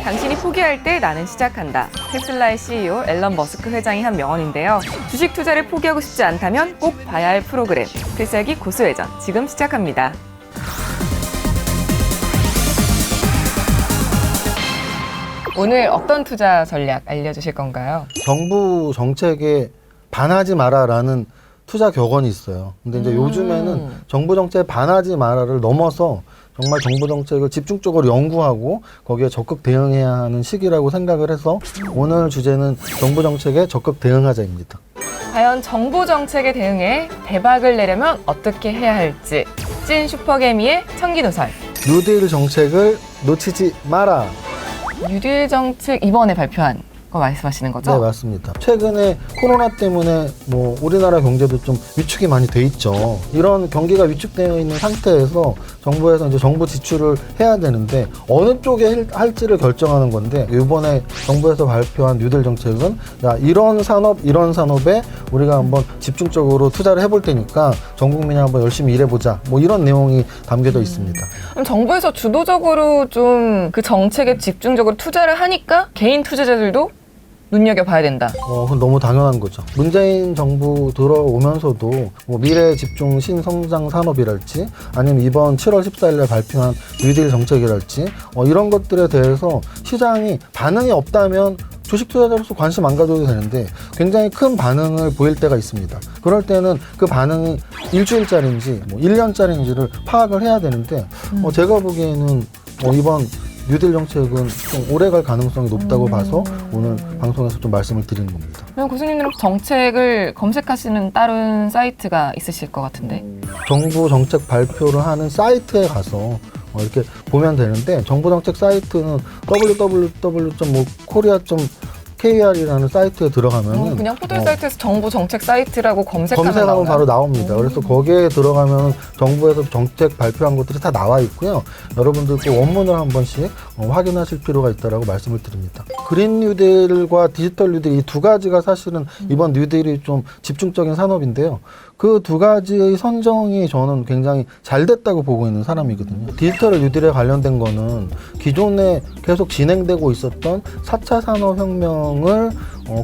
당신이 포기할 때 나는 시작한다. 테슬라의 CEO 앨런 머스크 회장이 한 명언인데요. 주식 투자를 포기하고 싶지 않다면 꼭 봐야 할 프로그램. 필살기 고수회전 지금 시작합니다. 오늘 어떤 투자 전략 알려주실 건가요? 정부 정책에 반하지 마라라는 투자 격언이 있어요. 근데 이제 요즘에는 정부 정책에 반하지 마라를 넘어서 정말 정부 정책을 집중적으로 연구하고 거기에 적극 대응해야 하는 시기라고 생각을 해서 오늘 주제는 정부 정책에 적극 대응하자입니다. 과연 정부 정책에 대응해 대박을 내려면 어떻게 해야 할지 찐 슈퍼개미의 청기누설. 뉴딜 정책을 놓치지 마라. 뉴딜 정책 이번에 발표한 거 말씀하시는 거죠? 네, 맞습니다. 최근에 코로나 때문에 뭐 우리나라 경제도 좀 위축이 많이 돼 있죠. 이런 경기가 위축되어 있는 상태에서 정부에서 이제 정부 지출을 해야 되는데 어느 쪽에 할지를 결정하는 건데 이번에 정부에서 발표한 뉴딜 정책은 야, 이런 산업에 우리가 한번 집중적으로 투자를 해볼 테니까 전 국민이 한번 열심히 일해보자. 뭐 이런 내용이 담겨져 있습니다. 그럼 정부에서 주도적으로 좀 그 정책에 집중적으로 투자를 하니까 개인 투자자들도 눈여겨봐야 된다. 그건 너무 당연한 거죠. 문재인 정부 들어오면서도 뭐 미래 집중 신성장 산업이랄지 아니면 이번 7월 14일에 발표한 뉴딜 정책이랄지 이런 것들에 대해서 시장이 반응이 없다면 주식 투자자로서 관심 안 가져도 되는데 굉장히 큰 반응을 보일 때가 있습니다. 그럴 때는 그 반응이 일주일짜리인지 뭐 1년짜리인지를 파악을 해야 되는데 제가 보기에는 이번 뉴딜 정책은 좀 오래 갈 가능성이 높다고 봐서 오늘 방송에서 좀 말씀을 드리는 겁니다. 그럼 교수님은 정책을 검색하시는 다른 사이트가 있으실 것 같은데. 정부 정책 발표를 하는 사이트에 가서 이렇게 보면 되는데 정부 정책 사이트는 www.korea.kr이라는 사이트에 들어가면 그냥 포털 사이트에서 정부 정책 사이트라고 검색하면 바로 나옵니다. 그래서 거기에 들어가면 정부에서 정책 발표한 것들이 다 나와 있고요. 여러분들 꼭 원문을 한 번씩 확인하실 필요가 있다고 말씀을 드립니다. 그린 뉴딜과 디지털 뉴딜 이 두 가지가 사실은 이번 뉴딜이 좀 집중적인 산업인데요. 그 두 가지의 선정이 저는 굉장히 잘 됐다고 보고 있는 사람이거든요. 디지털 뉴딜에 관련된 거는 기존에 계속 진행되고 있었던 4차 산업혁명을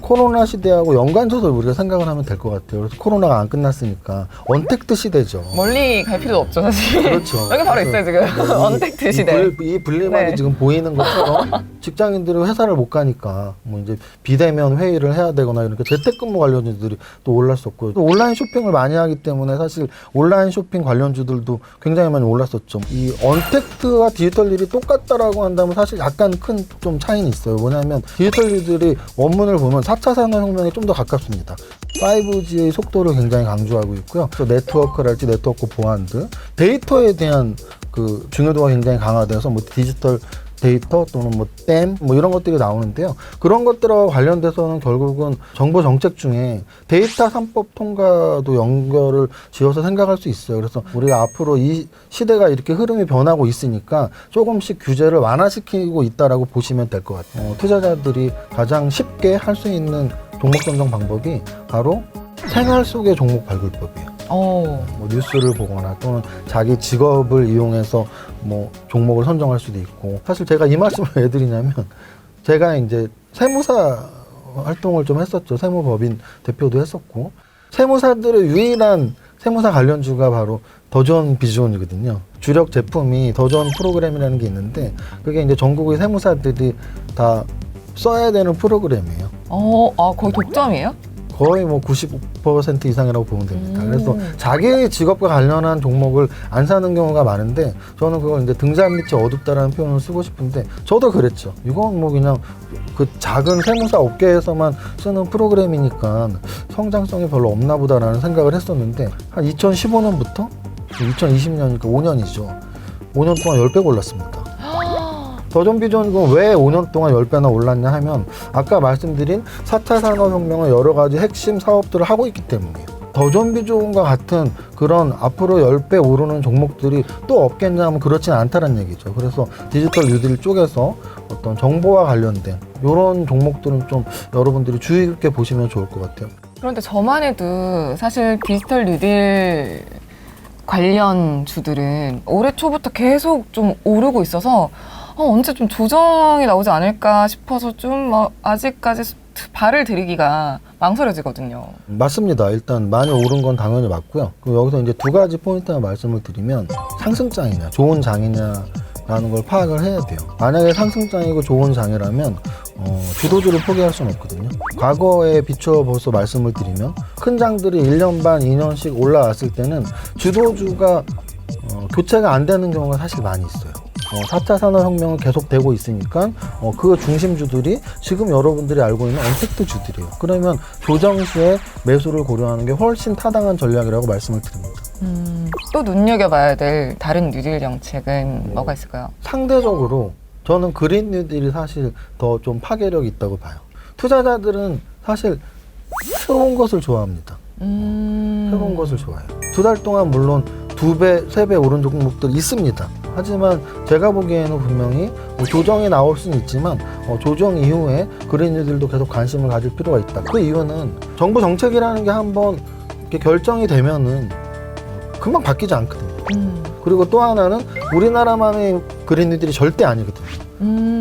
코로나 시대하고 연관져서 우리가 생각을 하면 될 것 같아요. 그래서 코로나가 안 끝났으니까 언택트 시대죠. 멀리 갈 필요도 없죠, 사실. 그렇죠. 여기 바로 있어요, 지금. 언택트 시대. 이 분리막이 네. 지금 보이는 것처럼 직장인들은 회사를 못 가니까 뭐 이제 비대면 회의를 해야 되거나 이렇게 재택근무 관련주들이 또 올랐었고요. 또 온라인 쇼핑을 많이 하기 때문에 사실 온라인 쇼핑 관련주들도 굉장히 많이 올랐었죠. 이 언택트와 디지털 일이 똑같다라고 한다면 사실 약간 큰 좀 차이는 있어요. 뭐냐면 디지털 일들이 원문을 보면 4차 산업혁명에 좀 더 가깝습니다. 5G의 속도를 굉장히 강조하고 있고요. 또 네트워크랄지 네트워크 보안들, 데이터에 대한 그 중요도가 굉장히 강화돼서 뭐 디지털 데이터 또는 뭐 댐 뭐 이런 것들이 나오는데요. 그런 것들과 관련돼서는 결국은 정부 정책 중에 데이터 3법 통과도 연결을 지어서 생각할 수 있어요. 그래서 우리가 앞으로 이 시대가 이렇게 흐름이 변하고 있으니까 조금씩 규제를 완화시키고 있다라고 보시면 될 것 같아요. 투자자들이 가장 쉽게 할 수 있는 종목 선정 방법이 바로 생활 속의 종목 발굴법이에요. 뭐 뉴스를 보거나 또는 자기 직업을 이용해서 뭐 종목을 선정할 수도 있고, 사실 제가 이 말씀을 왜 드리냐면 제가 이제 세무사 활동을 좀 했었죠. 세무법인 대표도 했었고, 세무사들의 유일한 세무사 관련주가 바로 더존 비존이거든요. 주력 제품이 더존 프로그램이라는 게 있는데 그게 이제 전국의 세무사들이 다 써야 되는 프로그램이에요. 거의 독점이에요? 거의 뭐 95% 이상이라고 보면 됩니다. 그래서 자기 직업과 관련한 종목을 안 사는 경우가 많은데 저는 그걸 이제 등잔 밑이 어둡다라는 표현을 쓰고 싶은데 저도 그랬죠. 이건 뭐 그냥 그 작은 세무사 업계에서만 쓰는 프로그램이니까 성장성이 별로 없나 보다라는 생각을 했었는데 한 2015년부터 2020년이니까 5년이죠. 5년 동안 10배 올랐습니다. 더존 비존은 왜 5년 동안 10배나 올랐냐 하면 아까 말씀드린 4차 산업혁명의 여러 가지 핵심 사업들을 하고 있기 때문이에요. 더존 비존과 같은 그런 앞으로 10배 오르는 종목들이 또 없겠냐 하면 그렇진 않다는 얘기죠. 그래서 디지털 뉴딜 쪽에서 어떤 정보와 관련된 이런 종목들은 좀 여러분들이 주의 깊게 보시면 좋을 것 같아요. 그런데 저만 해도 사실 디지털 뉴딜 관련 주들은 올해 초부터 계속 좀 오르고 있어서 언제 좀 조정이 나오지 않을까 싶어서 좀 아직까지 발을 들이기가 망설여지거든요. 맞습니다. 일단 많이 오른 건 당연히 맞고요. 그리고 여기서 이제 두 가지 포인트만 말씀을 드리면 상승장이냐 좋은 장이냐라는 걸 파악을 해야 돼요. 만약에 상승장이고 좋은 장이라면 주도주를 포기할 수는 없거든요. 과거에 비추어 벌써 말씀을 드리면 큰 장들이 1년 반, 2년씩 올라왔을 때는 주도주가 교체가 안 되는 경우가 사실 많이 있어요. 4차 산업혁명은 계속되고 있으니까 그 중심주들이 지금 여러분들이 알고 있는 언택트주들이에요. 그러면 조정 시에 매수를 고려하는 게 훨씬 타당한 전략이라고 말씀을 드립니다. 또 눈여겨봐야 될 다른 뉴딜 정책은 뭐가 있을까요? 상대적으로 저는 그린 뉴딜이 사실 더 좀 파괴력이 있다고 봐요. 투자자들은 사실 새로운 것을 좋아합니다. 새로운 것을 좋아해요. 2달 동안 물론 2배, 3배 오른 종목들 있습니다. 하지만 제가 보기에는 분명히 조정이 나올 수는 있지만 조정 이후에 그린 뉴딜도 계속 관심을 가질 필요가 있다. 그 이유는 정부 정책이라는 게 한번 이렇게 결정이 되면은 금방 바뀌지 않거든요. 그리고 또 하나는 우리나라만의 그린 뉴딜이 절대 아니거든요.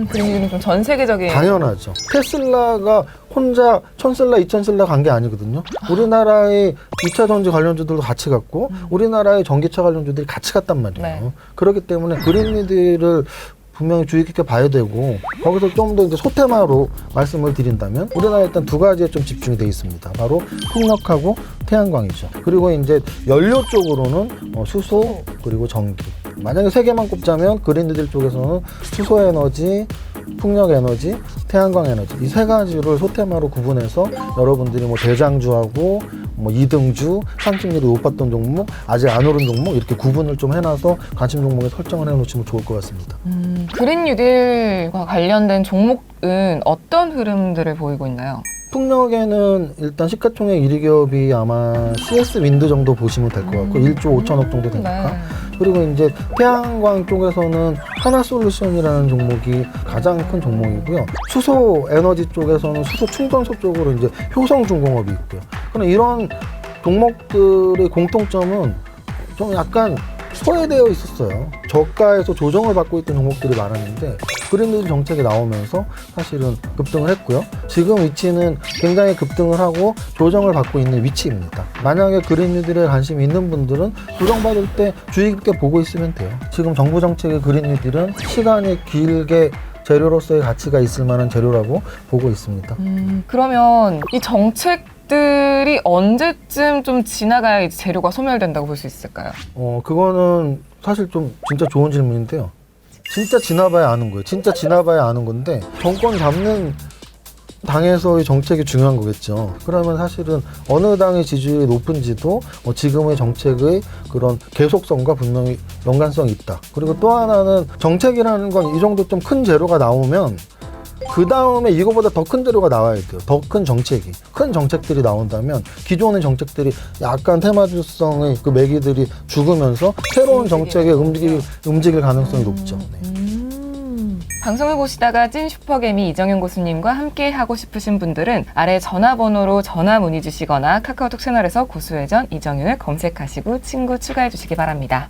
그린 뉴딜은 좀 전 세계적인. 당연하죠. 테슬라가 혼자 1000슬라, 2000슬라 간 게 아니거든요. 우리나라의 2차 전지 관련주들도 같이 갔고 우리나라의 전기차 관련주들이 같이 갔단 말이에요. 네. 그렇기 때문에 그린 뉴딜을 분명히 주의 깊게 봐야 되고 거기서 좀 더 이제 소테마로 말씀을 드린다면 우리나라 일단 두 가지에 좀 집중이 되어 있습니다. 바로 풍력하고 태양광이죠. 그리고 이제 연료 쪽으로는 수소 그리고 전기. 만약에 세 개만 꼽자면 그린 뉴딜 쪽에서는 수소 에너지, 풍력 에너지, 태양광 에너지 이 세 가지를 소테마로 구분해서 여러분들이 뭐 대장주하고 뭐 2등주, 상승률이 높았던 종목, 아직 안 오른 종목 이렇게 구분을 좀 해놔서 관심 종목에 설정을 해놓으시면 좋을 것 같습니다. 그린 뉴딜과 관련된 종목은 어떤 흐름들을 보이고 있나요? 풍력에는 일단 시가총액 1위 기업이 아마 CS 윈드 정도 보시면 될 것 같고 1조 5천억 정도 되니까. 네. 그리고 이제 태양광 쪽에서는 하나솔루션이라는 종목이 가장 큰 종목이고요. 수소 에너지 쪽에서는 수소 충전소 쪽으로 이제 효성중공업이 있고요. 그럼 이런 종목들의 공통점은 좀 약간 소외되어 있었어요. 저가에서 조정을 받고 있던 종목들이 많았는데 그린 뉴딜 정책이 나오면서 사실은 급등을 했고요. 지금 위치는 굉장히 급등을 하고 조정을 받고 있는 위치입니다. 만약에 그린 뉴딜에 관심이 있는 분들은 조정받을 때 주의 깊게 보고 있으면 돼요. 지금 정부 정책의 그린 뉴딜은 시간이 길게 재료로서의 가치가 있을 만한 재료라고 보고 있습니다. 그러면 이 정책들이 언제쯤 좀 지나가야 이제 재료가 소멸된다고 볼 수 있을까요? 그거는 사실 좀 진짜 좋은 질문인데요. 진짜 지나봐야 아는 거예요. 진짜 지나봐야 아는 건데 정권 잡는 당에서의 정책이 중요한 거겠죠. 그러면 사실은 어느 당의 지지율이 높은지도 지금의 정책의 그런 계속성과 분명히 연관성이 있다. 그리고 또 하나는 정책이라는 건 이 정도 좀 큰 재료가 나오면 그 다음에 이거보다 더 큰 재료가 나와야 돼요. 더 큰 정책이. 큰 정책들이 나온다면 기존의 정책들이 약간 테마주성의 그 매기들이 죽으면서 새로운 정책에 움직일 가능성이 높죠. 네. 방송을 보시다가 찐 슈퍼개미 이정윤 고수님과 함께 하고 싶으신 분들은 아래 전화번호로 전화 문의 주시거나 카카오톡 채널에서 고수회전 이정윤을 검색하시고 친구 추가해 주시기 바랍니다.